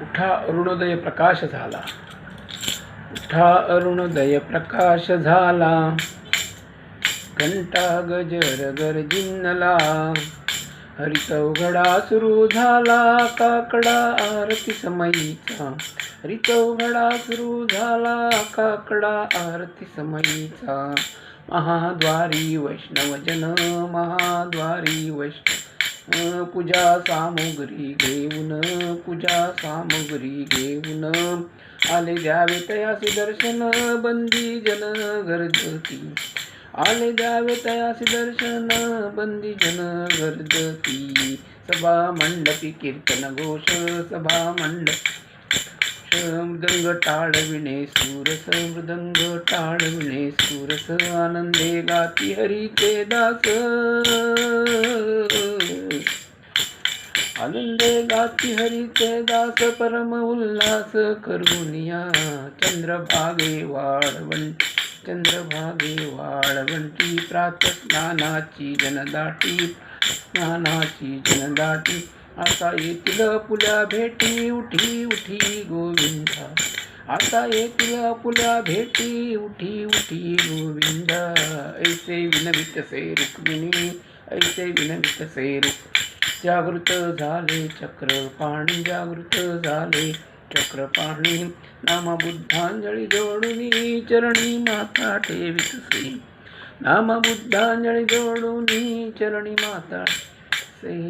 उठा अरुणोदय प्रकाश झाला, उठा अरुणोदय प्रकाश झाला, घंटा गजर गर्जिनला, हरित उघडा सुरू झाला, काकडा आरती समयीचा, हरित उघडा सुरू झाला, काकडा आरती समयीचा, महाद्वारी वैष्णवजन, महाद्वारी वैष्णव पूजा सामुग्री घेऊन, पूजा सामुग्री घेऊन, आले द्यावे तयासी दर्शन, बंदी जन गर्जती, आले द्यावे तयासी दर्शन, बंदी जन गर्जती, सभा मंडपी कीर्तन घोष, सभा मंडप मृदंग टाळविणे सूरस, मृदंग टाळविणे सूरस, आनंदे गाती हरीचे दास, आनंदे गाती हरीचे दास, परम उल्हास करुनिया, चंद्रभागे वाळवंटी, चंद्रभागे वाळवंटी, प्रातः स्नानाची जनदाटी, स्नानाची जनदाटी, आता येतील पुल्या भेटी, उठी उठी गोविंदा, आता येतील पुल्या भेटी, उठी उठी गोविंदा, ऐसे विनवित से रुक्मिणी, ऐसे विनवित से जागृत झाले चक्रपाणी, जागृत झाले चक्रपाणी, नाम बुद्धांजळी जोडुनी, चरणी माता ठेवितसे, नाम बुद्धांजळी जोडुनी, चरणी माता से